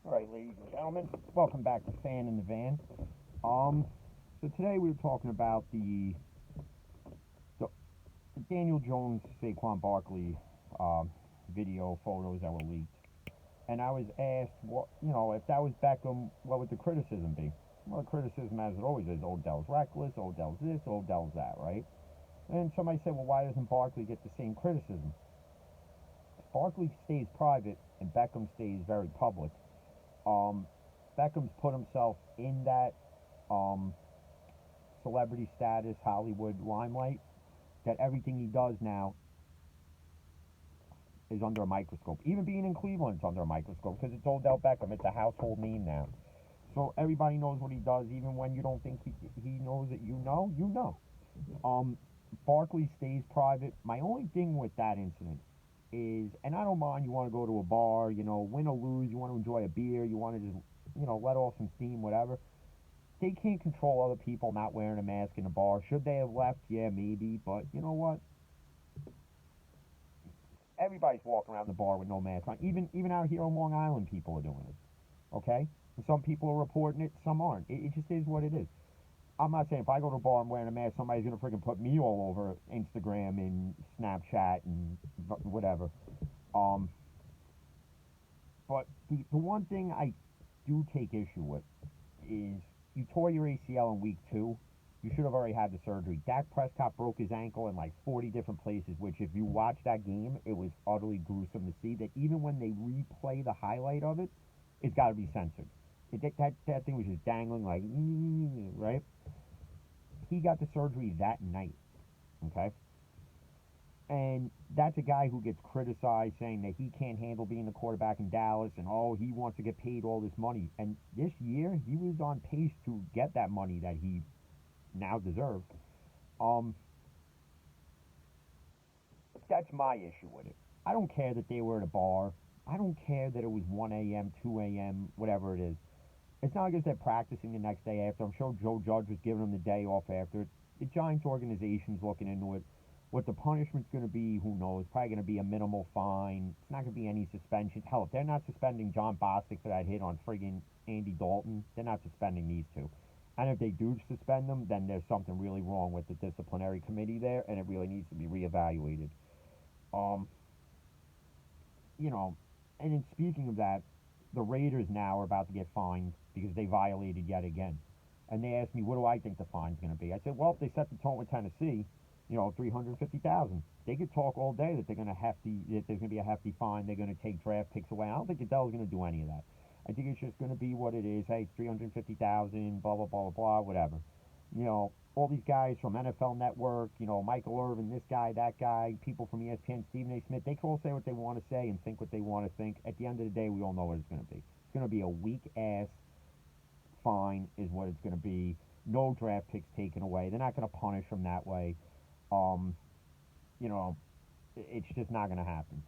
All right, ladies and gentlemen, welcome back to Fan in the Van. So today we were talking about the, the Daniel Jones, Saquon Barkley video photos that were leaked, and I was asked, what if that was Beckham, what would the criticism be? Well, the criticism, as it always is, Odell's reckless, Odell's this, Odell's that, right? And somebody said, well, why doesn't Barkley get the same criticism? Barkley stays private and Beckham stays very public. Um, Beckham's put himself in that um, celebrity status, Hollywood limelight, that everything he does now is under a microscope. Even being in Cleveland, it's under a microscope because it's Odell Beckham. It's a household name now. So everybody knows what he does, even when you don't think he knows it. You know. Um, Barkley stays private. My only thing with that incident is, and I don't mind, you want to go to a bar, win or lose, you want to enjoy a beer, you want to just, let off some steam, whatever. They can't control other people not wearing a mask in the bar. Should they have left? Yeah, maybe. But you know what? Everybody's walking around the bar with no mask on. Even out here on Long Island, people are doing it. Okay? And some people are reporting it, some aren't. It just is what it is. I'm not saying if I go to a bar and wearing a mask, somebody's gonna freaking put me all over Instagram and Snapchat and whatever. Um, but the one thing I do take issue with is you tore your ACL in week 2. You should have already had the surgery. Dak Prescott broke his ankle in like 40 different places, which if you watch that game, it was utterly gruesome to see that even when they replay the highlight of it, it's got to be censored. That thing was just dangling like, right? He got the surgery that night, okay? And that's a guy who gets criticized saying that he can't handle being the quarterback in Dallas and oh, he wants to get paid all this money. And this year, he was on pace to get that money that he now deserves. Um, that's my issue with it. I don't care that they were at a bar. I don't care that it was 1 a.m., 2 a.m., whatever it is. It's not like they're practicing the next day after. I'm sure Joe Judge was giving them the day off after. The Giants organization's looking into it. What the punishment's going to be, who knows? Probably going to be a minimal fine. It's not going to be any suspension. Hell, if they're not suspending John Bostic for that hit on friggin' Andy Dalton, they're not suspending these two. And if they do suspend them, then there's something really wrong with the disciplinary committee there, and it really needs to be reevaluated. Um, you know, and in speaking of that, the Raiders now are about to get fined because they violated yet again. And they asked me, what do I think the fine's going to be? I said, well, if they set the tone with Tennessee, 350,000. They could talk all day that that there's going to be a hefty fine. They're going to take draft picks away. I don't think Goodell's going to do any of that. I think it's just going to be what it is. Hey, it's 350,000. Blah blah blah blah blah. Whatever. All these guys from NFL Network, Michael Irvin, this guy, that guy, people from ESPN, Stephen A. Smith, they can all say what they want to say and think what they want to think. At the end of the day, we all know what it's going to be. It's going to be a weak ass fine, is what it's going to be. No draft picks taken away. They're not going to punish them that way. Um, you know, it's just not going to happen.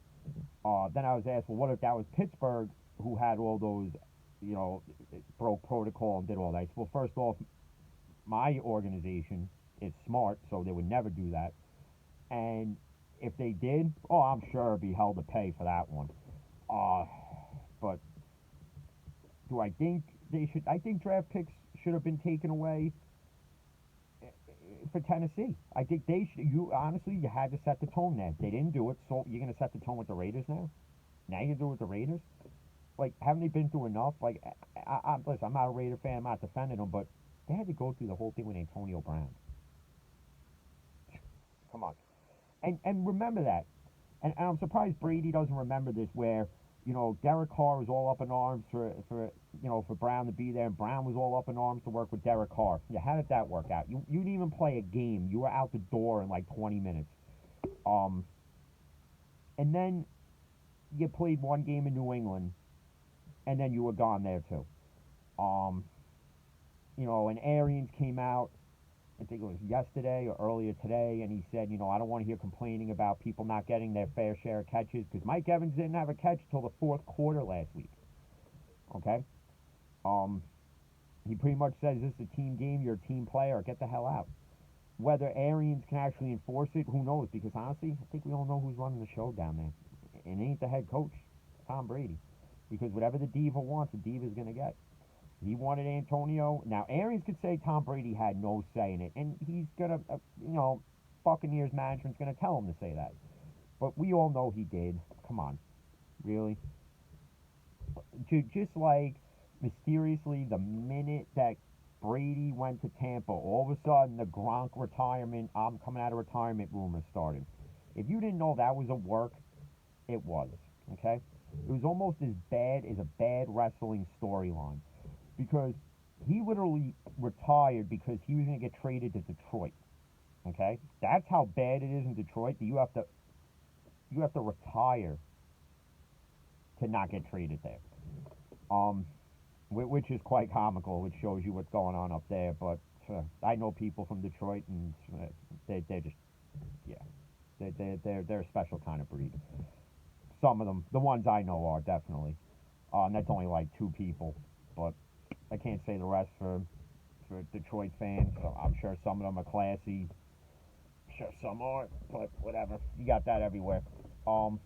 Then I was asked, well, what if that was Pittsburgh who had all those, you know, broke protocol and did all that? Well, first off, my organization is smart, so they would never do that. And if they did, oh, I'm sure it'd be hell to pay for that one. Uh, but do I think they should? I think draft picks should have been taken away for Tennessee. I think they should. You honestly, you had to set the tone there. They didn't do it, so you're going to set the tone with the Raiders now. Now you do it with the Raiders. Like, haven't they been through enough? Like, listen, I'm not a Raider fan. I'm not defending them, but they had to go through the whole thing with Antonio Brown. Come on, and remember that. And I'm surprised Brady doesn't remember this. Where Derek Carr was all up in arms for Brown to be there, and Brown was all up in arms to work with Derek Carr. Yeah, how did that work out? You didn't even play a game. You were out the door in like 20 minutes. Um, and then you played one game in New England, and then you were gone there too. Um, and Arians came out, I think it was yesterday or earlier today, and he said, I don't want to hear complaining about people not getting their fair share of catches because Mike Evans didn't have a catch till the fourth quarter last week. Okay? Um, he pretty much says this is a team game, you're a team player, get the hell out. Whether Arians can actually enforce it, who knows? Because honestly, I think we all know who's running the show down there. And it ain't the head coach, Tom Brady. because whatever the diva wants, the diva's going to get. He wanted Antonio. Now, Arians could say Tom Brady had no say in it, and he's going to, Buccaneers management's going to tell him to say that. But we all know he did. Come on. Really? Just like mysteriously, the minute that Brady went to Tampa, all of a sudden the Gronk retirement, I'm coming out of retirement rumors started. If you didn't know that was a work, it was. Okay? It was almost as bad as a bad wrestling storyline because he literally retired because he was going to get traded to Detroit. Okay? That's how bad it is in Detroit that you have to retire to not get traded there. Um, which is quite comical, which shows you what's going on up there. But I know people from Detroit, and they're just yeah, they're a special kind of breed. Some of them, the ones I know, are definitely. That's only like two people, but I can't say the rest for Detroit fans. So I'm sure some of them are classy. I'm sure some aren't, but whatever. You got that everywhere. Um,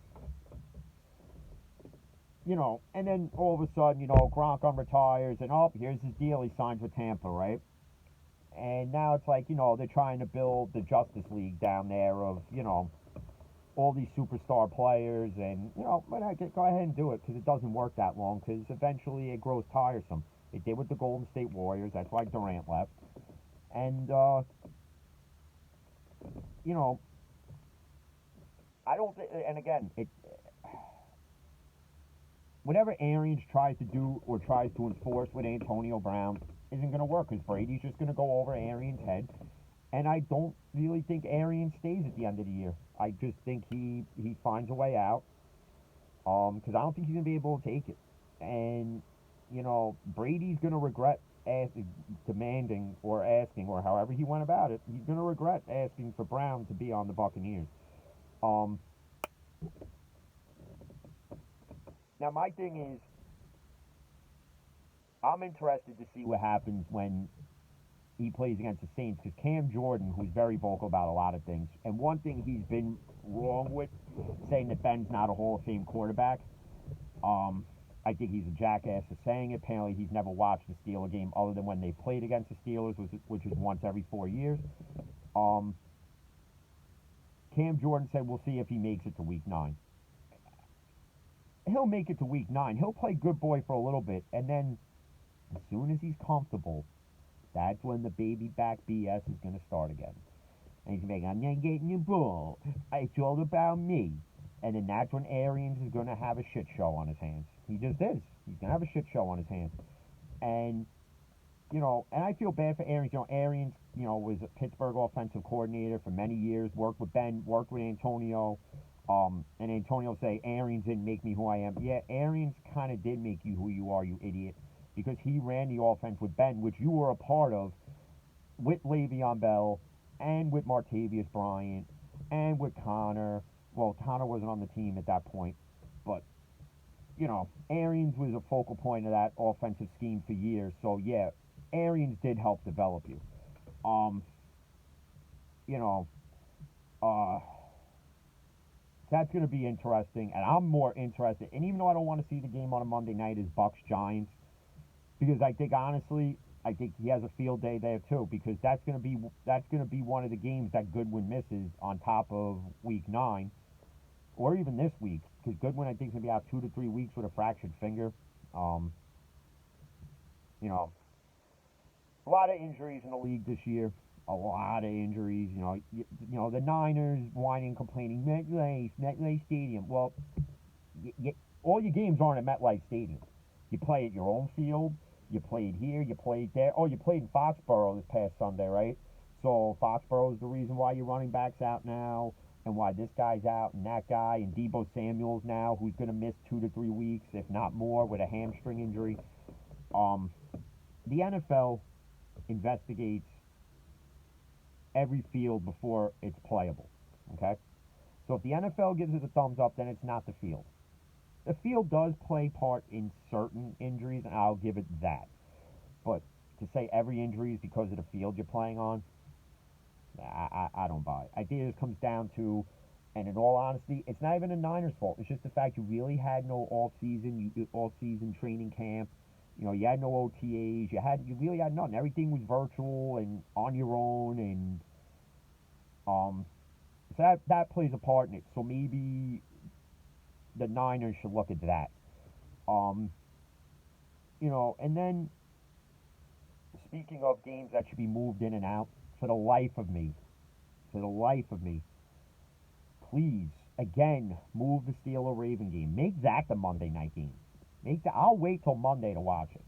and then all of a sudden, Gronk retires, and here's his deal. He signs with Tampa, right? And now it's like, they're trying to build the Justice League down there of, all these superstar players, and, but go ahead and do it because it doesn't work that long because eventually it grows tiresome. It did with the Golden State Warriors. That's why Durant left. And, you know, I don't think, and again, whatever Arians tries to do or tries to enforce with Antonio Brown isn't going to work because Brady's just going to go over Arians' head. And I don't really think Arians stays at the end of the year. I just think he finds a way out because I don't think he's going to be able to take it. And, Brady's going to regret demanding or asking or however he went about it. He's going to regret asking for Brown to be on the Buccaneers. Um, Now, my thing is, I'm interested to see what happens when he plays against the Saints because Cam Jordan, who's very vocal about a lot of things, and one thing he's been wrong with, saying that Ben's not a Hall of Fame quarterback. I think he's a jackass for saying it. Apparently, he's never watched a Steeler game other than when they played against the Steelers, which is once every 4 years. Um, Cam Jordan said, "We'll see if he makes it to Week 9." He'll make it to Week 9. He'll play good boy for a little bit, and then as soon as he's comfortable, that's when the baby back BS is going to start again. And he's like, "I'm not getting the ball. It's all about me." And then that's when Arians is going to have a shit show on his hands. He just is. He's going to have a shit show on his hands. And, and I feel bad for Arians. Arians, was a Pittsburgh offensive coordinator for many years, worked with Ben, worked with Antonio. And Antonio say, "Arians didn't make me who I am." Yeah, Arians kind of did make you who you are, you idiot. Because he ran the offense with Ben, which you were a part of, with Le'Veon Bell, and with Martavius Bryant, and with Connor. Well, Connor wasn't on the team at that point, but, Arians was a focal point of that offensive scheme for years. So, yeah, Arians did help develop you. Um, you know, uh, that's going to be interesting, and I'm more interested. And even though I don't want to see the game on a Monday night, is Bucks Giants, because I think honestly, I think he has a field day there too, because that's going to be one of the games that Goodwin misses on top of Week 9, or even this week, because Goodwin I think is going to be out 2 to 3 weeks with a fractured finger. Um, you know, a lot of injuries in the league this year. A lot of injuries. The Niners whining, complaining. MetLife Stadium. Well, all your games aren't at MetLife Stadium. You play at your own field. You played here. You played there. Oh, you played in Foxborough this past Sunday, right? So Foxborough is the reason why your running back's out now, and why this guy's out, and that guy, and Debo Samuel's now, who's going to miss 2 to 3 weeks, if not more, with a hamstring injury. Um, the NFL investigates every field before it's playable. Okay? So if the NFL gives it a thumbs up, then it's not the field. The field does play part in certain injuries, and I'll give it that. But to say every injury is because of the field you're playing on, I don't buy it. I think it comes down to And in all honesty, it's not even the Niners' fault. It's just the fact you really had no off season training camp. You had no OTAs. You really had nothing. Everything was virtual and on your own, and um, so that plays a part in it. So maybe the Niners should look at that. Um, and then speaking of games that should be moved in and out, for the life of me, please, again, move the Steeler Raven game. Make that the Monday night game. I'll wait till Monday to watch it.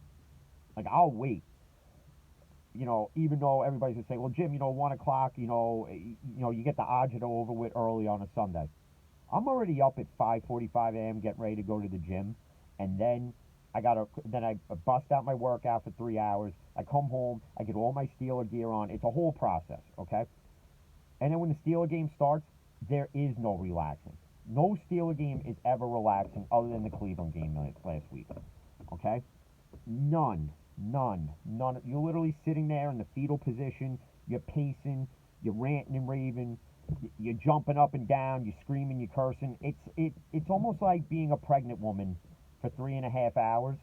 Like, I'll wait. Even though everybody's gonna say, well, Jim, 1 o'clock, you get the agita over with early on a Sunday. I'm already up at 5:45 a.m. getting ready to go to the gym, and then I bust out my workout for 3 hours. I come home, I get all my Steeler gear on. It's a whole process, okay? And then when the Steeler game starts, there is no relaxing. No Steeler game is ever relaxing other than the Cleveland game last week. Okay? None. None. None. You're literally sitting there in the fetal position. You're pacing. You're ranting and raving. You're jumping up and down. You're screaming. You're cursing. It's almost like being a pregnant woman for 3.5 hours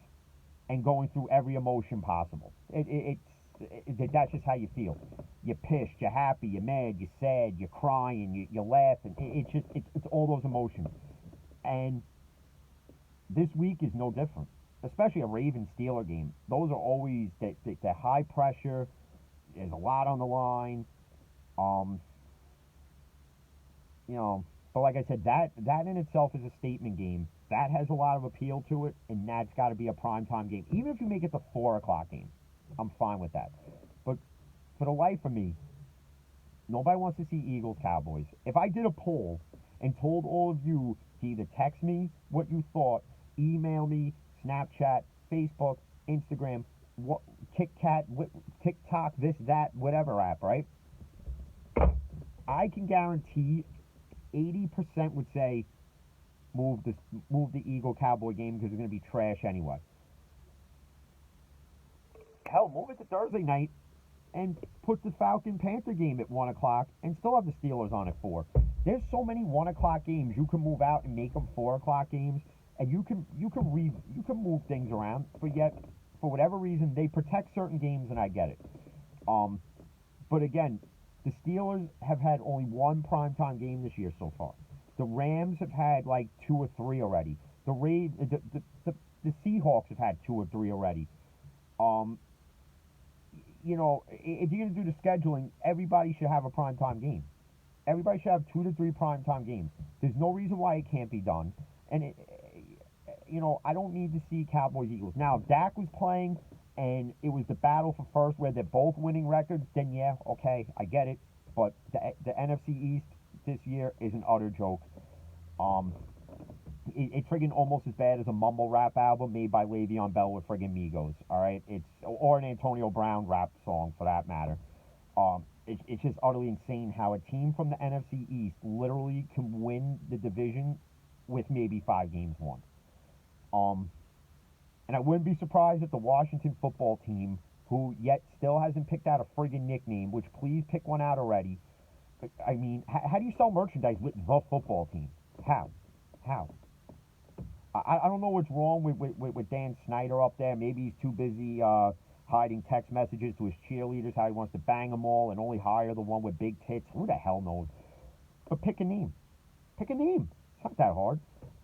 and going through every emotion possible. That's just how you feel. You're pissed, you're happy, you're mad, you're sad, you're crying, you're laughing. It's all those emotions. And this week is no different. Especially a Ravens Steeler game. Those are always the high pressure. There's a lot on the line. Um, you know, but like I said, that in itself is a statement game. That has a lot of appeal to it, and that's got to be a primetime game. Even if you make it the 4 o'clock game, I'm fine with that. But for the life of me, nobody wants to see Eagles Cowboys. If I did a poll and told all of you to either text me what you thought, email me, Snapchat, Facebook, Instagram, what, TikTok, this, that, whatever app, right? I can guarantee 80% would say move the Eagle Cowboy game because it's going to be trash anyway. Hell, move it to Thursday night and put the Falcon Panther game at 1 o'clock and still have the Steelers on at 4. There's so many 1 o'clock games you can move out and make them 4 o'clock games, and you can move things around. But yet, for whatever reason, they protect certain games, and I get it. Um, but again, the Steelers have had only one primetime game this year so far. The Rams have had like 2 or 3 already. The Seahawks have had 2 or 3 already. Um, if you're going to do the scheduling, everybody should have a primetime game. Everybody should have 2 to 3 primetime games. There's no reason why it can't be done. And, I don't need to see Cowboys Eagles. Now, if Dak was playing and it was the battle for first where they're both winning records, then yeah, okay, I get it. But the NFC East this year is an utter joke. Um, it's friggin' almost as bad as a mumble rap album made by Le'Veon Bell with friggin' Migos. All right, or an Antonio Brown rap song for that matter. It's just utterly insane how a team from the NFC East literally can win the division with maybe 5 games won. Um, and I wouldn't be surprised if the Washington football team, who yet still hasn't picked out a friggin' nickname, which please pick one out already. I mean, how do you sell merchandise with the football team? How? How? I don't know what's wrong with Dan Snyder up there. Maybe he's too busy hiding text messages to his cheerleaders, how he wants to bang them all and only hire the one with big tits. Who the hell knows? But pick a name. Pick a name. It's not that hard.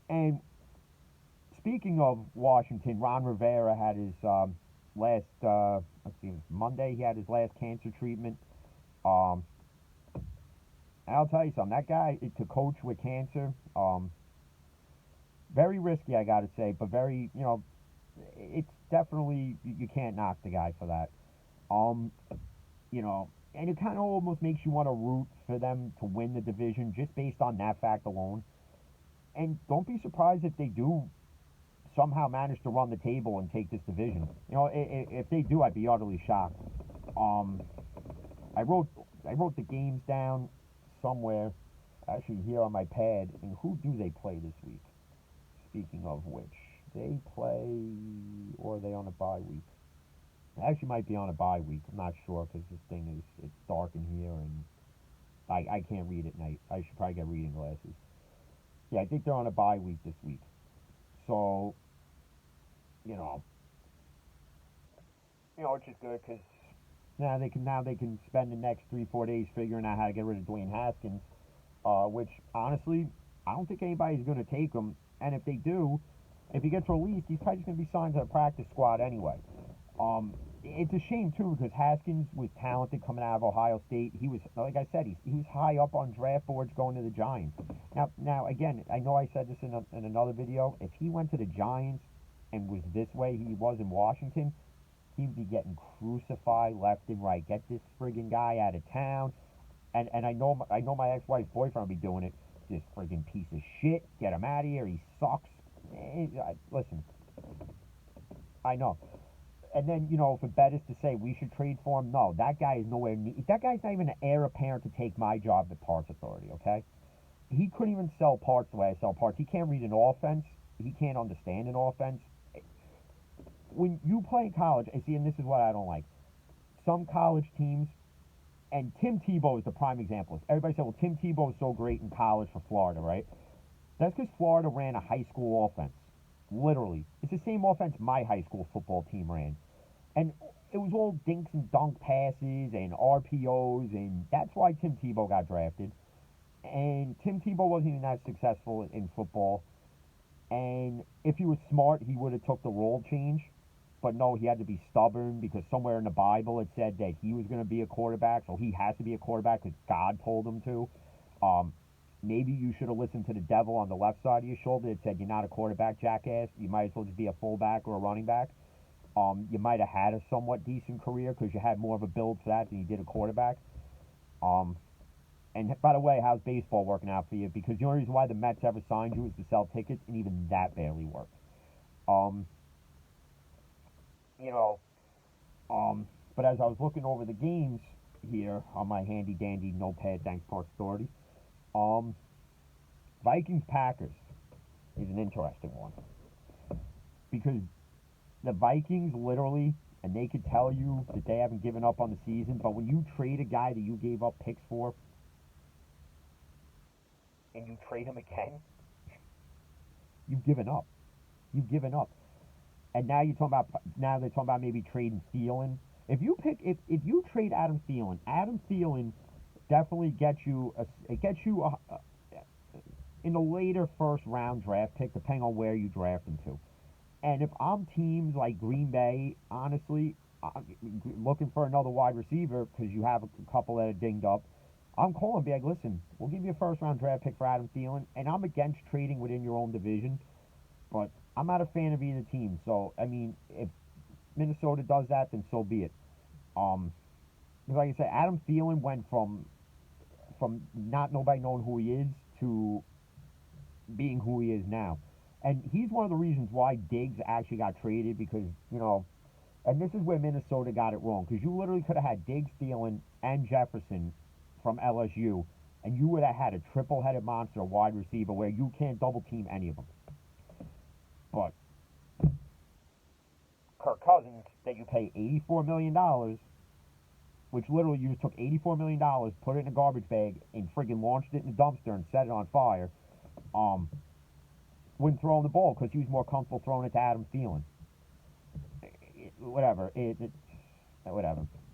And speaking of Washington, Ron Rivera had his last, let's see, Monday, he had his last cancer treatment. Um, I'll tell you something, that guy, to coach with cancer, very risky, I got to say, but very, it's definitely, you can't knock the guy for that. Um, and it kind of almost makes you want to root for them to win the division just based on that fact alone. And don't be surprised if they do somehow manage to run the table and take this division. If they do, I'd be utterly shocked. Um, I wrote the games down somewhere, actually here on my pad. And who do they play this week? Speaking of which, they play, or are they on a bye week? They actually might be on a bye week. I'm not sure because this thing it's dark in here and I can't read at night. I should probably get reading glasses. Yeah, I think they're on a bye week this week. So, you know, which is good because now they can spend the next 3 4 days figuring out how to get rid of Dwayne Haskins. Which honestly, I don't think anybody's going to take him. And if they do, if he gets released, he's probably just going to be signed to the practice squad anyway. It's a shame too because Haskins was talented coming out of Ohio State. He was, like I said, he was high up on draft boards going to the Giants. Now again, I know I said this in another video. If he went to the Giants and was this way he was in Washington, he'd be getting crucified left and right. Get this friggin' guy out of town. And I know my ex-wife's boyfriend will be doing it. This friggin' piece of shit. Get him out of here. He sucks. Listen, I know. And then, if a bet is to say we should trade for him, no, that guy is nowhere near. That guy's not even an heir apparent to take my job at Parts Authority, okay? He couldn't even sell parts the way I sell parts. He can't read an offense. He can't understand an offense. When you play in college, and this is what I don't like. Some college teams, and Tim Tebow is the prime example. Everybody said, well, Tim Tebow is so great in college for Florida, right? That's because Florida ran a high school offense. Literally. It's the same offense my high school football team ran. And it was all dinks and dunk passes and RPOs, and that's why Tim Tebow got drafted. And Tim Tebow wasn't even that successful in football. And if he was smart, he would have took the role change. But no, he had to be stubborn because somewhere in the Bible it said that he was going to be a quarterback, so he has to be a quarterback because God told him to. Maybe you should have listened to the devil on the left side of your shoulder that said, you're not a quarterback, jackass. You might as well just be a fullback or a running back. You might have had a somewhat decent career because you had more of a build for that than you did a quarterback. And by the way, how's baseball working out for you? Because the only reason why the Mets ever signed you is to sell tickets, and even that barely worked. Um, you know, but as I was looking over the games here on my handy dandy notepad, thanks Parks Authority, Vikings Packers is an interesting one because the Vikings literally, and they could tell you that they haven't given up on the season, but when you trade a guy that you gave up picks for, and you trade him again, you've given up. You've given up. And now they're talking about maybe trading Thielen. If you trade Adam Thielen definitely gets you in the later first round draft pick, depending on where you draft him to. And if I'm teams like Green Bay, honestly, looking for another wide receiver because you have a couple that are dinged up, I'm calling big. Listen, we'll give you a first round draft pick for Adam Thielen, and I'm against trading within your own division, but I'm not a fan of either team. So I mean, if Minnesota does that, then so be it. Like I said, Adam Thielen went from not nobody knowing who he is to being who he is now. And he's one of the reasons why Diggs actually got traded because, and this is where Minnesota got it wrong because you literally could have had Diggs, Thielen, and Jefferson from LSU, and you would have had a triple-headed monster wide receiver where you can't double-team any of them. But Kirk Cousins, that you pay $84 million, which literally you just took $84 million, put it in a garbage bag, and friggin' launched it in a dumpster and set it on fire, wouldn't throw him the ball because he was more comfortable throwing it to Adam Thielen. Whatever.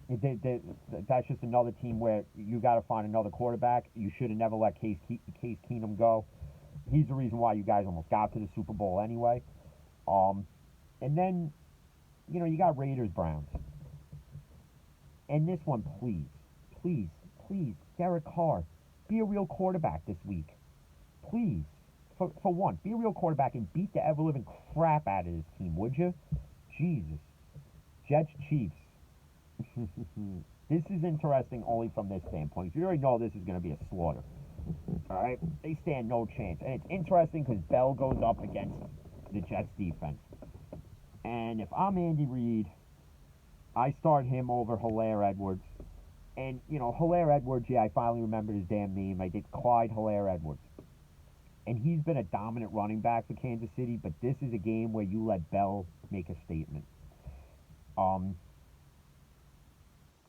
That's just another team where you got to find another quarterback. You should have never let Case Keenum go. He's the reason why you guys almost got to the Super Bowl anyway. And then, you got Raiders Browns. And this one, please, Derek Carr, be a real quarterback this week. Please. For one, be a real quarterback and beat the ever-living crap out of this team, would you? Jesus. Jets, Chiefs. This is interesting only from this standpoint. You already know this is going to be a slaughter. All right? They stand no chance. And it's interesting because Bell goes up against the Jets defense. And if I'm Andy Reid, I start him over Hilaire Edwards. And, Hilaire Edwards, I finally remembered his damn name. I did Clyde Hilaire Edwards. And he's been a dominant running back for Kansas City, but this is a game where you let Bell make a statement.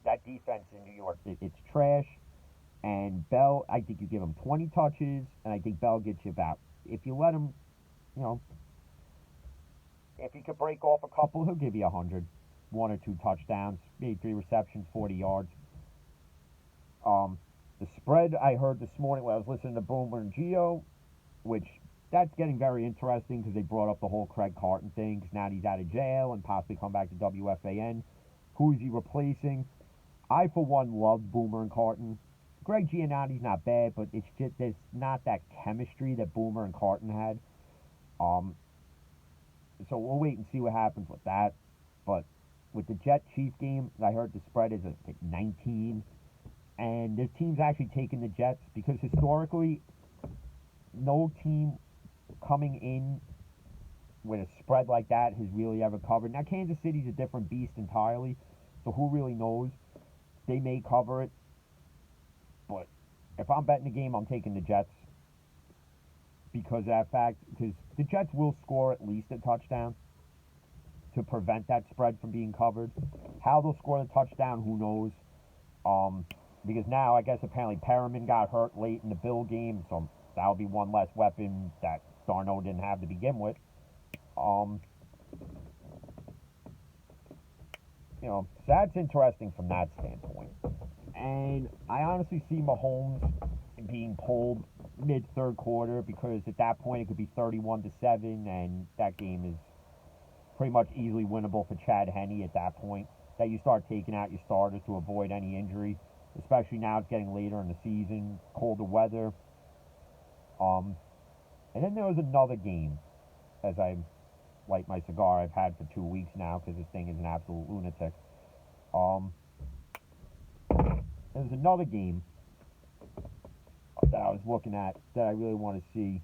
That defense in New York, it's trash. And Bell, I think you give him 20 touches, and I think Bell gets you about, if you let him, you know, if he could break off a couple, he'll give you 100. One or two touchdowns, maybe 3 receptions, 40 yards. Um, the spread I heard this morning when I was listening to Boomer and Geo, which that's getting very interesting because they brought up the whole Craig Carton thing because now he's out of jail and possibly come back to WFAN. Who is he replacing? I, for one, love Boomer and Carton. Greg Giannotti's not bad, but it's just there's not that chemistry that Boomer and Carton had. Um, so we'll wait and see what happens with that. But with the Jet Chief game, I heard the spread is at 19, and this team's actually taking the Jets because historically, no team coming in with a spread like that has really ever covered. Now Kansas City's a different beast entirely, so who really knows? They may cover it, but if I'm betting the game, I'm taking the Jets because of that fact. Because the Jets will score at least a touchdown to prevent that spread from being covered. How they'll score the touchdown, who knows? Because now I guess apparently Perriman got hurt late in the Bill game, so that'll be one less weapon that Darnold didn't have to begin with. So that's interesting from that standpoint. And I honestly see Mahomes being pulled mid third quarter because at that point it could be 31-7, and that game is pretty much easily winnable for Chad Henne at that point. That you start taking out your starters to avoid any injury, especially now it's getting later in the season, colder weather. And then there was another game, as I light my cigar I've had for 2 weeks now because this thing is an absolute lunatic. There was another game that I was looking at that I really want to see,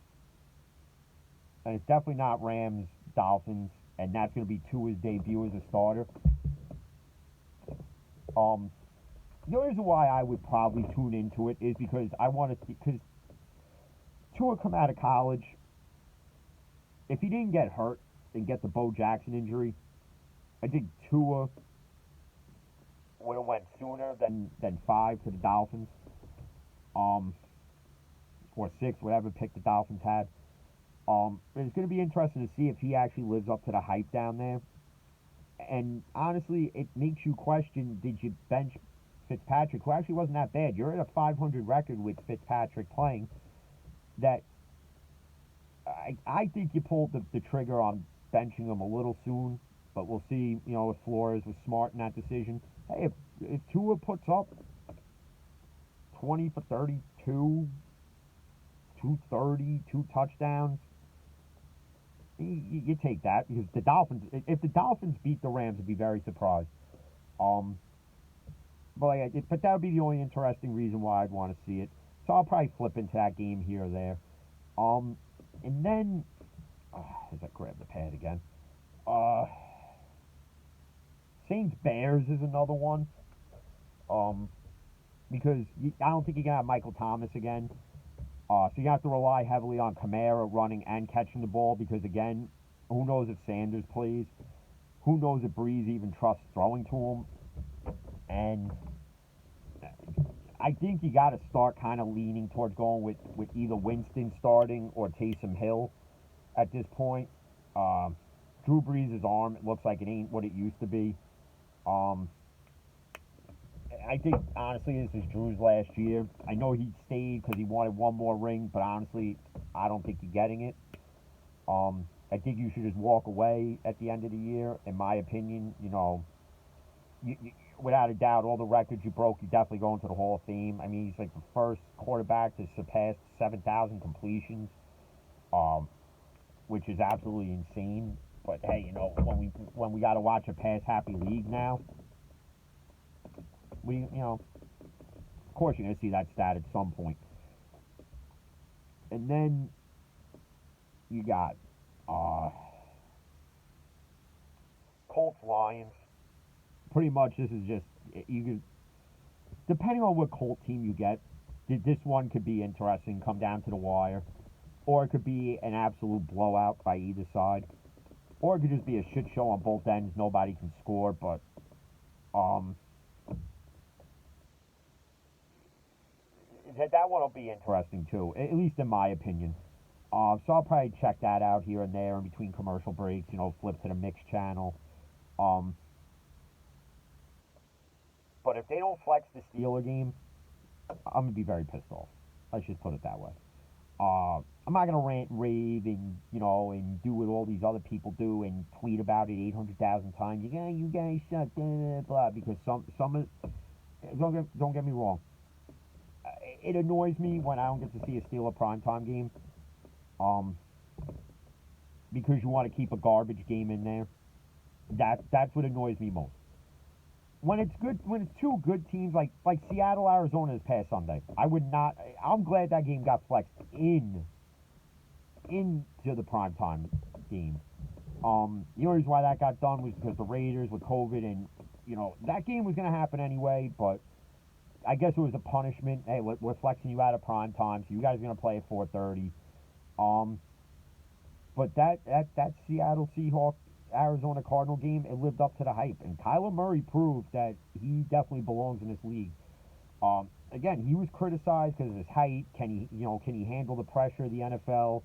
and it's definitely not Rams Dolphins, and that's going to be Tua's debut as a starter. The only reason why I would probably tune into it is because I want to see, because Tua come out of college, if he didn't get hurt and get the Bo Jackson injury, I think Tua would have went sooner than 5 to the Dolphins, or 6, whatever pick the Dolphins had. It's going to be interesting to see if he actually lives up to the hype down there. And honestly, it makes you question, did you bench Fitzpatrick, who actually wasn't that bad? You're at a 500 record with Fitzpatrick playing. That I think you pulled the trigger on benching him a little soon, but we'll see, if Flores was smart in that decision. Hey, if Tua puts up 20 for 32, 230, 2 touchdowns, you take that because the Dolphins, if the Dolphins beat the Rams, I'd be very surprised. But that would be the only interesting reason why I'd want to see it. So I'll probably flip into that game here or there. And then, as I grab the pad again, Saints Bears is another one. Because I don't think you're gonna have Michael Thomas again. So you have to rely heavily on Kamara running and catching the ball because, again, who knows if Sanders plays? Who knows if Breeze even trusts throwing to him? And I think you got to start kind of leaning towards going with either Winston starting or Taysom Hill at this point. Drew Brees' arm, it looks like it ain't what it used to be. I think, honestly, this is Drew's last year. I know he stayed because he wanted one more ring, but honestly, I don't think you're getting it. I think you should just walk away at the end of the year, in my opinion. Without a doubt, all the records you broke, you're definitely going to the Hall of Fame. I mean, he's like the first quarterback to surpass 7,000 completions, which is absolutely insane. But hey, when we got to watch a pass-happy league now, of course you're going to see that stat at some point. And then you got Colts Lions. Pretty much this is just, depending on what Colt team you get, this one could be interesting, come down to the wire. Or it could be an absolute blowout by either side. Or it could just be a shit show on both ends, nobody can score, but that one will be interesting too, at least in my opinion. So I'll probably check that out here and there in between commercial breaks. Flip to the mix channel. Um, but if they don't flex the Steeler game, I'm gonna be very pissed off. Let's just put it that way. I'm not gonna rant, rave, and do what all these other people do and tweet about it 800,000 times. You guys suck, blah, blah, blah, because some don't get me wrong. It annoys me when I don't get to see a Steeler primetime game. Um, because you want to keep a garbage game in there. That's what annoys me most. When it's good, when it's two good teams like Seattle, Arizona this past Sunday, I would not. I'm glad that game got flexed into the primetime game. The only reason why that got done was because the Raiders with COVID, and that game was going to happen anyway. But I guess it was a punishment. Hey, we're flexing you out of prime time, so you guys are going to play at 4:30. Um, but that Seattle Seahawks Arizona Cardinal game, it lived up to the hype, and Kyler Murray proved that he definitely belongs in this league. Again, he was criticized because of his height. Can he handle the pressure of the NFL?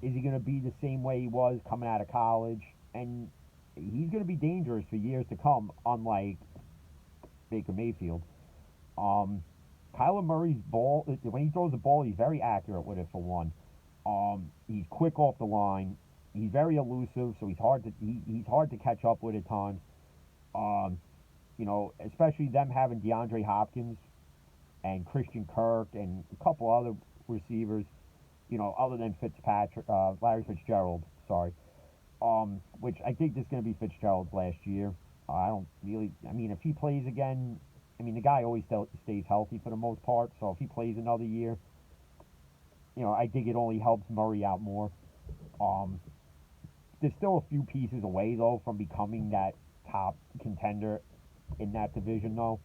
Is he going to be the same way he was coming out of college? And he's going to be dangerous for years to come, unlike Baker Mayfield. Kyler Murray's ball, when he throws the ball, he's very accurate with it, for one. He's quick off the line. He's very elusive, so he's hard to catch up with at times. Especially them having DeAndre Hopkins and Christian Kirk and a couple other receivers, other than Larry Fitzgerald, sorry. Which I think this is going to be Fitzgerald's last year. I don't really, if he plays again, the guy always stays healthy for the most part, so if he plays another year, I think it only helps Murray out more. There's still a few pieces away, though, from becoming that top contender in that division, though.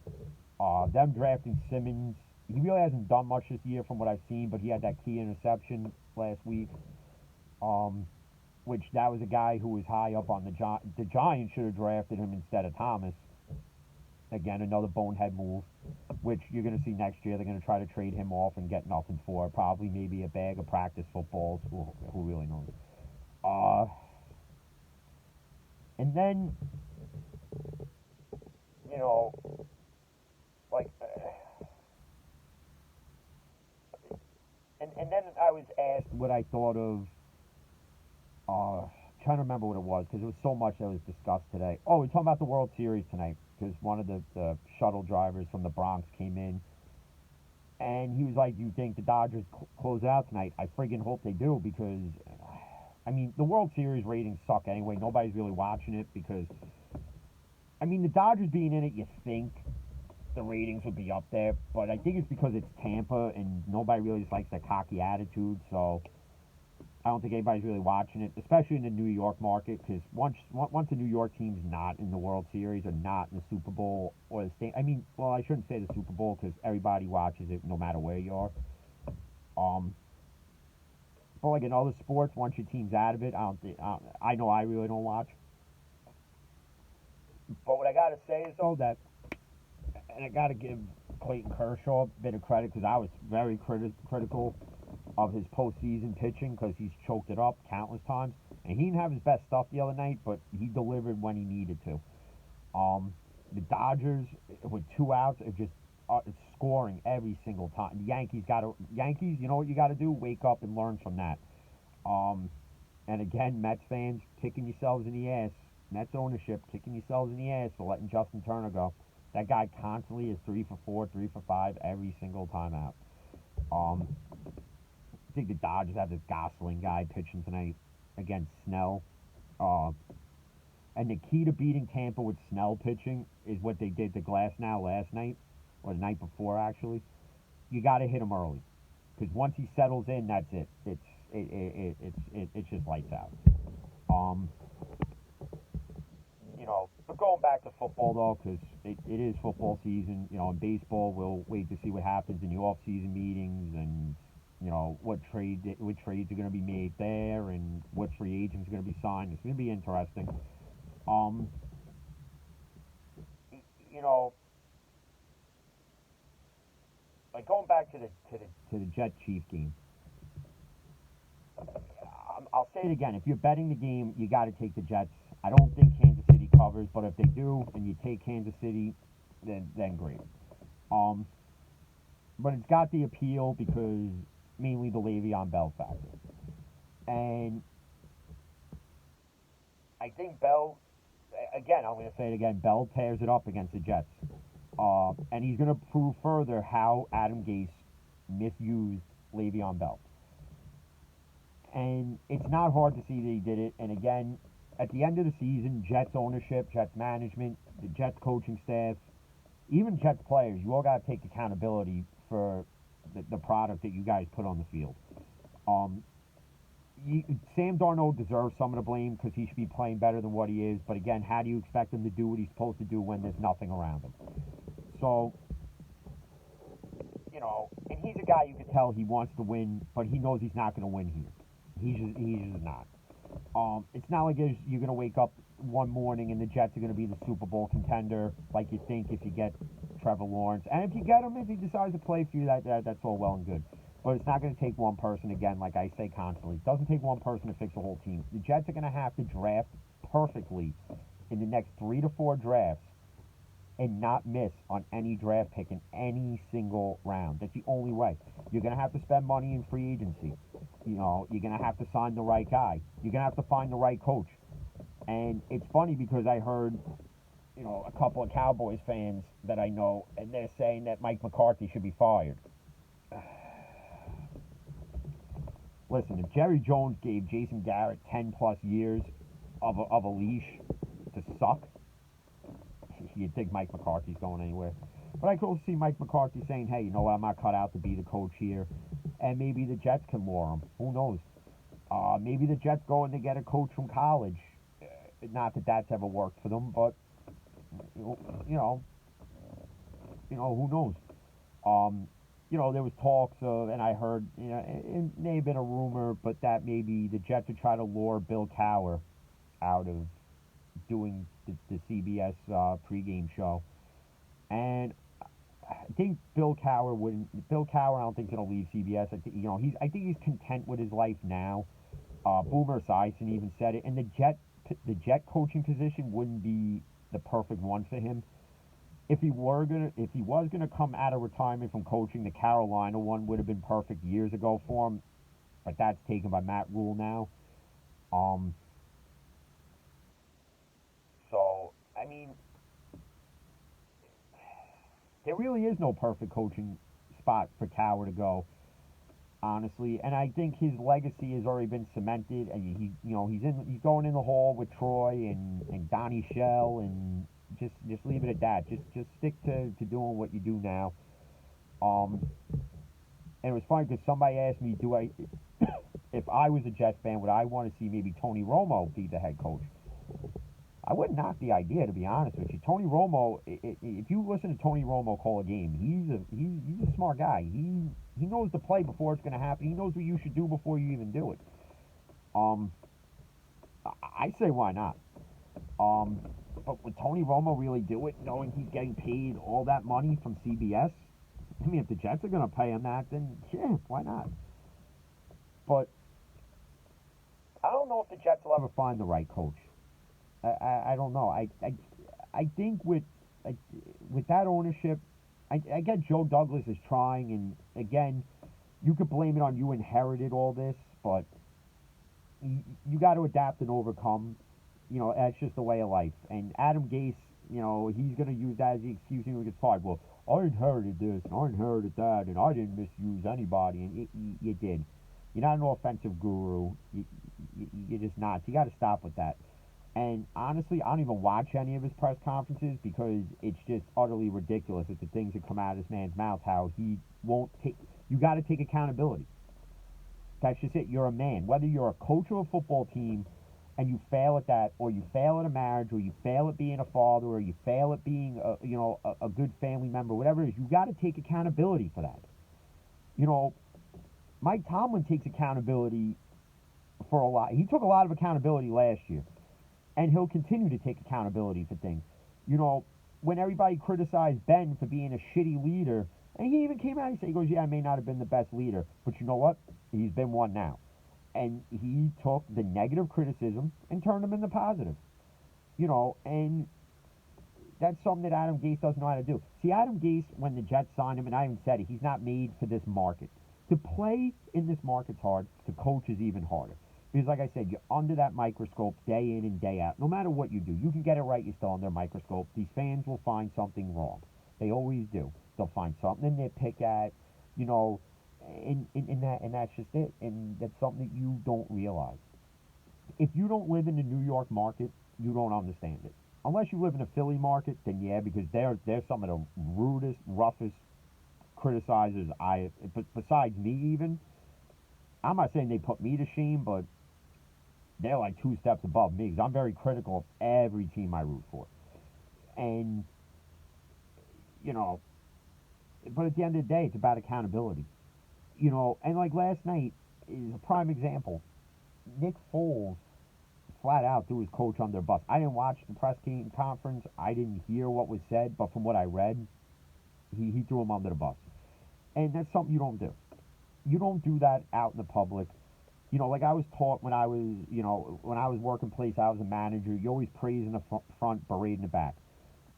Them drafting Simmons, he really hasn't done much this year from what I've seen, but he had that key interception last week, which that was a guy who was high up on the Giants should have drafted him instead of Thomas. Again, another bonehead move, which you're going to see next year. They're going to try to trade him off and get nothing for it. Probably maybe a bag of practice footballs. Who really knows? And then, like, and then I was asked what I thought of, trying to remember what it was, because there was so much that was discussed today. Oh, we're talking about the World Series tonight, because one of the shuttle drivers from the Bronx came in, and he was like, "You think the Dodgers close out tonight?" I friggin' hope they do, because, the World Series ratings suck anyway. Nobody's really watching it, because, the Dodgers being in it, you think the ratings would be up there, but I think it's because it's Tampa, and nobody really just likes that cocky attitude, so I don't think anybody's really watching it, especially in the New York market, because once a New York team's not in the World Series or not in the Super Bowl or the state, I shouldn't say the Super Bowl, because everybody watches it no matter where you are. But like in other sports, once your team's out of it, I know I really don't watch. But what I gotta say is, though, that, and I gotta give Clayton Kershaw a bit of credit, because I was very critical of his postseason pitching, because he's choked it up countless times, and he didn't have his best stuff the other night, but he delivered when he needed to. The Dodgers, with 2 outs, are just scoring every single time. The Yankees, you know what you got to do? Wake up and learn from that. And again, Mets fans kicking yourselves in the ass. Mets ownership kicking yourselves in the ass for letting Justin Turner go. That guy constantly is 3 for 4, 3 for 5 every single time out. I think the Dodgers have this Gosling guy pitching tonight against Snell. And the key to beating Tampa with Snell pitching is what they did to Glasnow last night, or the night before, actually. You got to hit him early, because once he settles in, that's it. It's just lights out. Um, but going back to football, though, because it is football season. In baseball, we'll wait to see what happens in the off-season meetings, and what trades are going to be made there, and what free agents are going to be signed. It's going to be interesting. Um, you know, like going back to the Jet Chief game. I'll say it again. If you're betting the game, you got to take the Jets. I don't think Kansas City covers, but if they do, and you take Kansas City, then great. Um, but it's got the appeal because mainly the Le'Veon Bell factor, and I think Bell. Again, I'm going to say it again. Bell tears it up against the Jets, and he's going to prove further how Adam Gase misused Le'Veon Bell. And it's not hard to see that he did it. And again, at the end of the season, Jets ownership, Jets management, the Jets coaching staff, even Jets players, you all got to take accountability for the product that you guys put on the field. Um, Sam Darnold deserves some of the blame because he should be playing better than what he is. But again, how do you expect him to do what he's supposed to do when there's nothing around him? So, and he's a guy you can tell he wants to win, but he knows he's not going to win here. He's just not. It's not like you're going to wake up one morning and the Jets are going to be the Super Bowl contender like you think if you get Trevor Lawrence. And if you get him, if he decides to play for you, that's all well and good. But it's not going to take one person, again, like I say constantly. It doesn't take one person to fix a whole team. The Jets are going to have to draft perfectly in the next 3 to 4 drafts and not miss on any draft pick in any single round. That's the only way. You're going to have to spend money in free agency. You're going to have to sign the right guy. You're going to have to find the right coach. And it's funny because I heard, a couple of Cowboys fans that I know, and they're saying that Mike McCarthy should be fired. Listen, if Jerry Jones gave Jason Garrett 10-plus years of a leash to suck, you'd think Mike McCarthy's going anywhere. But I could also see Mike McCarthy saying, hey, you know what, I'm not cut out to be the coach here. And maybe the Jets can lure him. Who knows? Maybe the Jets go and they get a coach from college. Not that that's ever worked for them, but, who knows? There was talks of, and I heard, it may have been a rumor, but that maybe the Jets would try to lure Bill Cowher out of doing the CBS pregame show. And I think Bill Cowher wouldn't. Bill Cowher, I don't think, is going to leave CBS. I think he's content with his life now. Boomer Esiason even said it. And the Jet coaching position wouldn't be the perfect one for him. If he was gonna come out of retirement from coaching, the Carolina one would have been perfect years ago for him. But that's taken by Matt Rule now. So I mean, there really is no perfect coaching spot for Cowher to go, honestly. And I think his legacy has already been cemented. And he's going in the hall with Troy and Donnie Shell, and just leave it at that. Just stick to doing what you do now. And it was funny because somebody asked me, if I was a Jets fan, would I want to see maybe Tony Romo be the head coach? I wouldn't knock the idea, to be honest with you. Tony Romo, if you listen to Tony Romo call a game, he's a smart guy. He knows the play before it's going to happen. He knows what you should do before you even do it. I say why not? But would Tony Romo really do it, knowing he's getting paid all that money from CBS? I mean, if the Jets are going to pay him that, then yeah, why not? But I don't know if the Jets will ever find the right coach. I don't know. I think with that ownership, I get Joe Douglas is trying, and again, you could blame it on you inherited all this, but you got to adapt and overcome. That's just the way of life. And Adam Gase, he's going to use that as the excuse when he gets fired. Well, I inherited this, and I inherited that, and I didn't misuse anybody, and you did. You're not an offensive guru. You're just not. So you got to stop with that. And honestly, I don't even watch any of his press conferences because it's just utterly ridiculous at the things that come out of this man's mouth, how he won't take... You got to take accountability. That's just it. You're a man. Whether you're a coach of a football team and you fail at that, or you fail at a marriage, or you fail at being a father, or you fail at being a good family member, whatever it is, you got to take accountability for that. Mike Tomlin takes accountability for a lot. He took a lot of accountability last year. And he'll continue to take accountability for things. When everybody criticized Ben for being a shitty leader, And he even came out and said, he goes, yeah, I may not have been the best leader, but you know what? He's been one now. And he took the negative criticism and turned them into positive. And that's something that Adam Gase doesn't know how to do. See, Adam Gase, when the Jets signed him, and I even said it, he's not made for this market. To play in this market's hard. To coach is even harder. Because, like I said, you're under that microscope day in and day out. No matter what you do, you can get it right, you're still under a microscope. These fans will find something wrong. They always do. They'll find something to nitpick at, you know, and that's just it. And that's something that you don't realize. If you don't live in the New York market, you don't understand it. Unless you live in the Philly market, then yeah, because they're some of the rudest, roughest criticizers but besides me even. I'm not saying they put me to shame, but they're like two steps above me because I'm very critical of every team I root for. And, you know, but at the end of the day, it's about accountability. And like last night is a prime example. Nick Foles flat out threw his coach under the bus. I didn't watch the press team conference. I didn't hear what was said, but from what I read, he threw him under the bus. And that's something you don't do. You don't do that out in the public. Like I was taught when I was working place, I was a manager. You always praise in the front, berate in the back.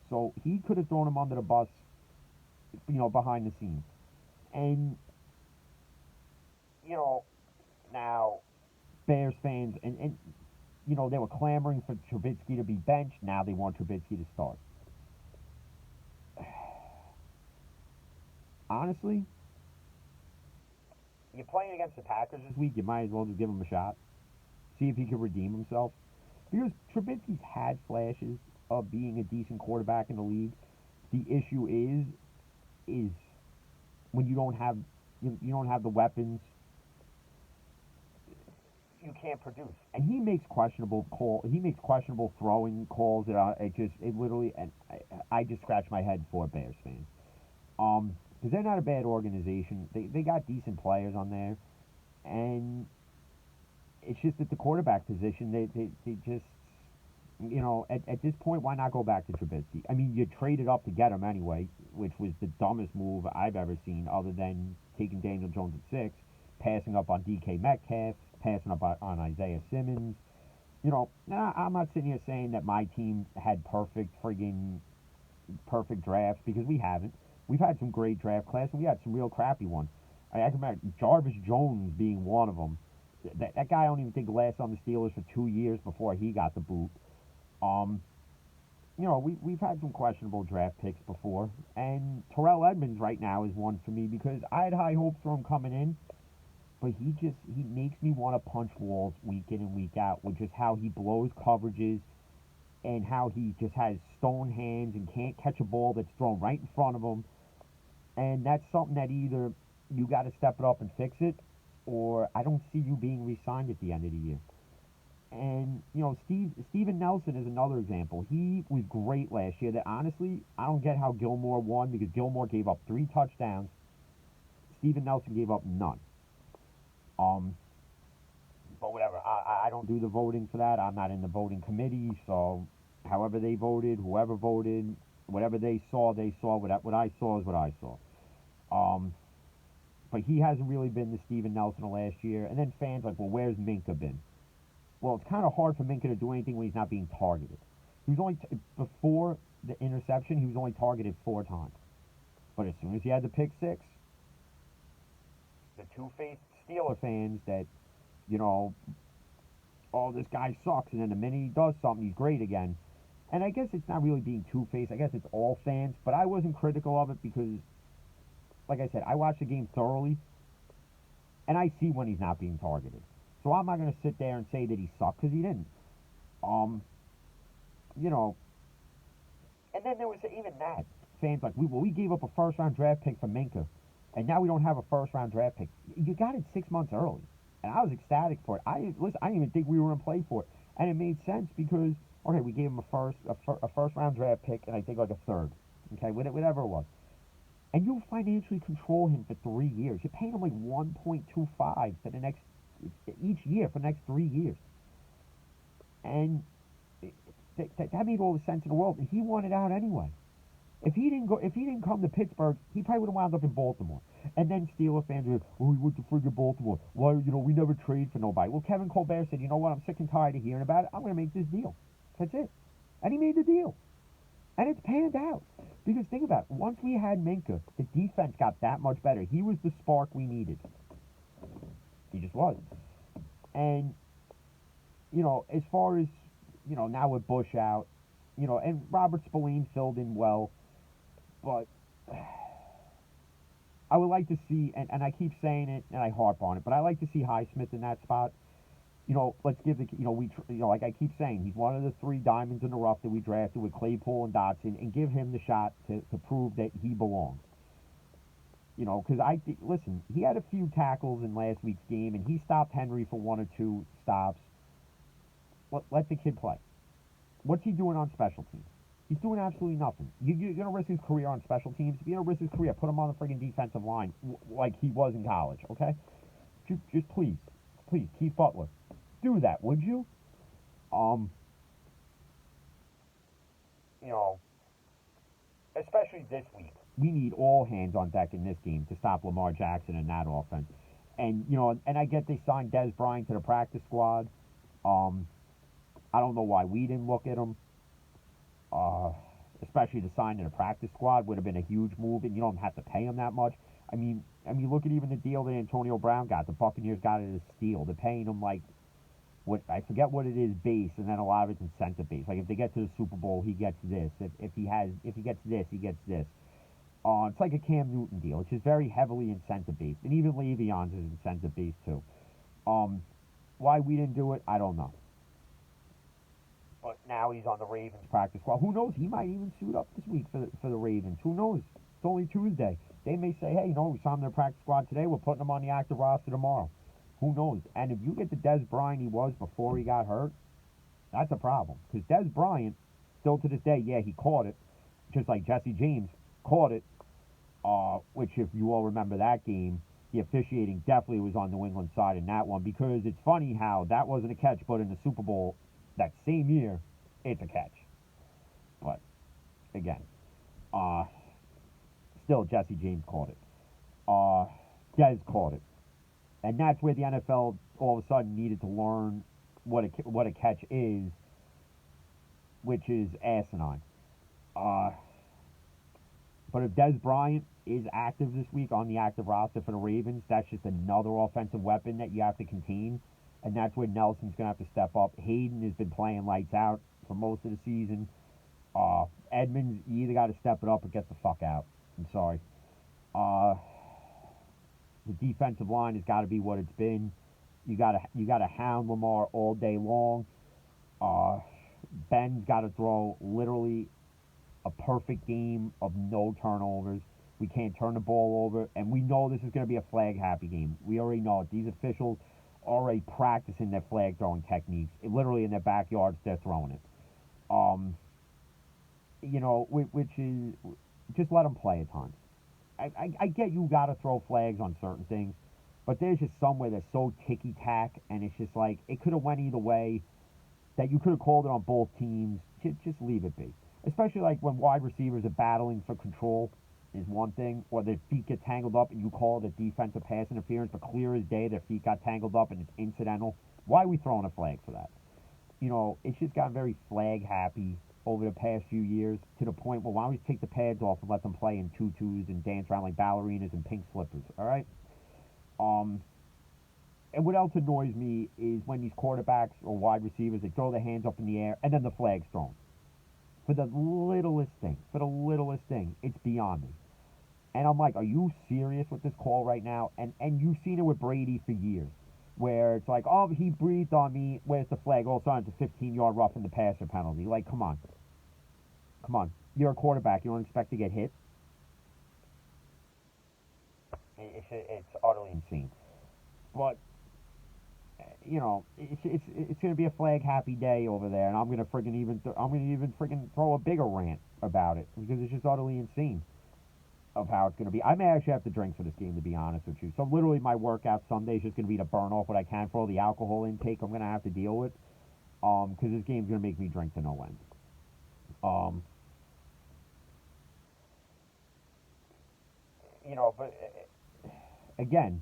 So he could have thrown him under the bus, behind the scenes. And, you know, now Bears fans, and they were clamoring for Trubisky to be benched. Now they want Trubisky to start. Honestly, you're playing against the Packers this week. You might as well just give him a shot. See if he can redeem himself. Because Trubisky's had flashes of being a decent quarterback in the league. The issue is when you don't have the weapons, you can't produce. And he makes questionable throwing calls that it literally, and I just scratch my head for Bears fans. Because they're not a bad organization. They got decent players on there, and it's just at the quarterback position they just at this point, why not go back to Trubisky? I mean, you traded up to get him anyway, which was the dumbest move I've ever seen, other than taking Daniel Jones at 6, passing up on DK Metcalf, passing up on Isaiah Simmons. I'm not sitting here saying that my team had perfect drafts, because we haven't. We've had some great draft classes, and we had some real crappy ones. I can remember Jarvis Jones being one of them. That guy I don't even think lasted on the Steelers for 2 years before he got the boot. Um, we've had some questionable draft picks before, and Terrell Edmonds right now is one for me because I had high hopes for him coming in, but he makes me want to punch walls week in and week out with just how he blows coverages and how he just has stone hands and can't catch a ball that's thrown right in front of him, and that's something that either you got to step it up and fix it, or I don't see you being re-signed at the end of the year. And Steven Nelson is another example. He was great last year. That honestly, I don't get how Gilmore won, because Gilmore gave up 3 touchdowns. Steven Nelson gave up none. Um, but whatever. I don't do the voting for that. I'm not in the voting committee. So, however they voted, whoever voted, whatever they saw, they saw. What I saw is what I saw. Um, but he hasn't really been the Steven Nelson of last year. And then fans like, well, where's Minka been? Well, it's kind of hard for Minka to do anything when he's not being targeted. He was only before the interception, he was only targeted 4 times. But as soon as he had the pick 6, the two-faced Steeler fans that, you know, oh, this guy sucks, and then the minute he does something, he's great again. And I guess it's not really being two-faced. I guess it's all fans. But I wasn't critical of it because, like I said, I watched the game thoroughly, and I see when he's not being targeted. So I'm not going to sit there and say that he sucked, because he didn't. Um, you know, and then there was even that. Fans like, we gave up a first-round draft pick for Minka, and now we don't have a first-round draft pick. You got it 6 months early, and I was ecstatic for it. I didn't even think we were in play for it, and it made sense because, okay, we gave him a first-round draft pick, and I think like a third, okay, whatever it was. And you financially control him for 3 years. You're paying him like 1.25 for the next each year for the next 3 years, and that made all the sense in the world. And he wanted out anyway. if he didn't come to Pittsburgh, he probably would have wound up in Baltimore. And then Steeler fans were, oh, he went to friggin' Baltimore. Why, we never trade for nobody. Well, Kevin Colbert said, you know what, I'm sick and tired of hearing about it. I'm going to make this deal. That's it. And he made the deal. And it's panned out. Because think about it. Once we had Minka, the defense got that much better. He was the spark we needed. He just was. And, as far as, now with Bush out, and Robert Spillane filled in well, but I would like to see, and I keep saying it, and I harp on it, but I like to see Highsmith in that spot. Let's give the, like I keep saying, he's one of the three diamonds in the rough that we drafted with Claypool and Dotson, and give him the shot to prove that he belongs. Because listen, he had a few tackles in last week's game, and he stopped Henry for one or two stops. Let the kid play. What's he doing on special teams? He's doing absolutely nothing. You're going to risk his career on special teams. If you're going to risk his career, put him on the friggin' defensive line like he was in college, okay? Just please, Keith Butler, do that, would you? Especially this week. We need all hands on deck in this game to stop Lamar Jackson and that offense. And, and I get they signed Dez Bryant to the practice squad. I don't know why we didn't look at him. Especially to sign in a practice squad would have been a huge move, and you don't have to pay him that much. I mean, look at even the deal that Antonio Brown got. The Buccaneers got it as steal. They're paying him like I forget what it is base, and then a lot of it's incentive base. Like if they get to the Super Bowl, he gets this. If he gets this, he gets this. It's like a Cam Newton deal, which is very heavily incentive based, and even Le'Veon's is incentive based too. Why we didn't do it, I don't know. But now he's on the Ravens practice squad. Who knows? He might even suit up this week for the Ravens. Who knows? It's only Tuesday. They may say, hey, we saw him in their practice squad today. We're putting him on the active roster tomorrow. Who knows? And if you get the Dez Bryant he was before he got hurt, that's a problem. Because Dez Bryant, still to this day, yeah, he caught it. Just like Jesse James caught it. Which, if you all remember that game, the officiating definitely was on New England's side in that one. Because it's funny how that wasn't a catch, but in the Super Bowl that same year, it's a catch. But, again, still Jesse James caught it. Dez caught it. And that's where the NFL all of a sudden needed to learn what a catch is, which is asinine. But if Dez Bryant is active this week on the active roster for the Ravens, that's just another offensive weapon that you have to contain. And that's where Nelson's going to have to step up. Hayden has been playing lights out for most of the season. Edmonds, you either got to step it up or get the fuck out. I'm sorry. The defensive line has got to be what it's been. You got to hound Lamar all day long. Ben's got to throw literally a perfect game of no turnovers. We can't turn the ball over, and we know this is going to be a flag-happy game. We already know it. These officials are already practicing their flag-throwing techniques. Literally in their backyards, they're throwing it. Which is, just let them play at times. I get you got to throw flags on certain things, but there's just somewhere that's so ticky-tack, and it's just like, it could have went either way, that you could have called it on both teams. Just leave it be. Especially like when wide receivers are battling for control is one thing, or their feet get tangled up and you call it a defensive pass interference, but clear as day their feet got tangled up and it's incidental. Why are we throwing a flag for that? It's just gotten very flag happy over the past few years to the point where why don't we take the pads off and let them play in tutus and dance around like ballerinas and pink slippers, all right? And what else annoys me is when these quarterbacks or wide receivers, they throw their hands up in the air and then the flag's thrown. For the littlest thing, it's beyond me. And I'm like, are you serious with this call right now? And you've seen it with Brady for years, where it's like, oh, he breathed on me, where's the flag? All of a sudden, it's a 15-yard roughing the passer penalty. Like, come on. You're a quarterback. You don't expect to get hit? It's utterly insane. But, it's going to be a flag happy day over there, and I'm going to friggin' throw a bigger rant about it because it's just utterly insane of how it's going to be. I may actually have to drink for this game, to be honest with you. So literally my workout Sunday is just going to be to burn off what I can for all the alcohol intake I'm going to have to deal with, because this game's going to make me drink to no end. again,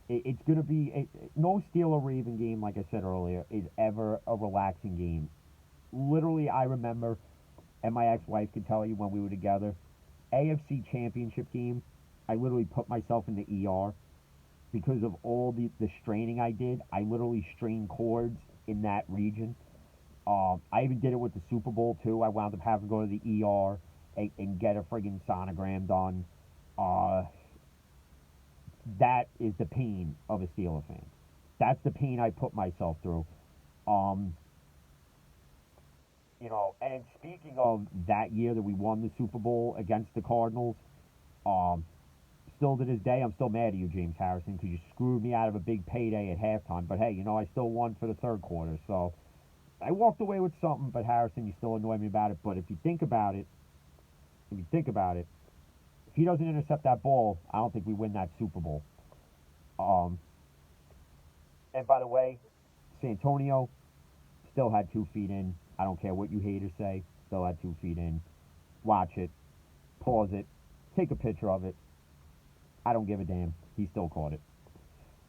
it's going to be no Steeler Raven game, like I said earlier, is ever a relaxing game. Literally, I remember, and my ex-wife can tell you when we were together, AFC Championship game, I literally put myself in the ER because of all the straining I did. I literally strained cords in that region. I even did it with the Super Bowl too. I wound up having to go to the ER and get a friggin' sonogram done. Uh, that is the pain of a Steeler fan. That's the pain I put myself through. Um, and speaking of that year that we won the Super Bowl against the Cardinals, um, still to this day, I'm still mad at you, James Harrison, because you screwed me out of a big payday at halftime. But hey, I still won for the third quarter, so I walked away with something. But Harrison, you still annoy me about it. But if you think about it, if he doesn't intercept that ball, I don't think we win that Super Bowl. Um, and by the way, Santonio still had 2 feet in. I don't care what you haters say. Still had 2 feet in. Watch it. Pause it. Take a picture of it. I don't give a damn. He still caught it.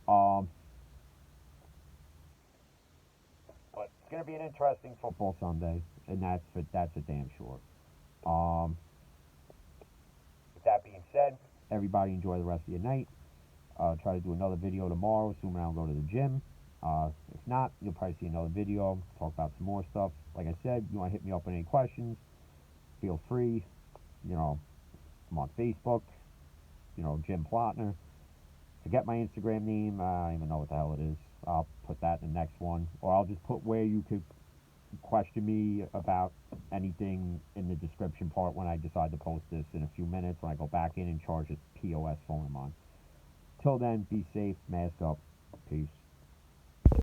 Um, but it's gonna be an interesting football Sunday, and that's a damn sure. Um, with that being said, everybody enjoy the rest of your night. Try to do another video tomorrow, assuming I don't go to the gym. If not, you'll probably see another video, talk about some more stuff. Like I said, you want to hit me up with any questions, feel free. I'm on Facebook, Jim Plotner. Forget my Instagram name, I don't even know what the hell it is. I'll put that in the next one. Or I'll just put where you could question me about anything in the description part when I decide to post this in a few minutes when I go back in and charge this POS phone I'm on. Till then, be safe, mask up, peace.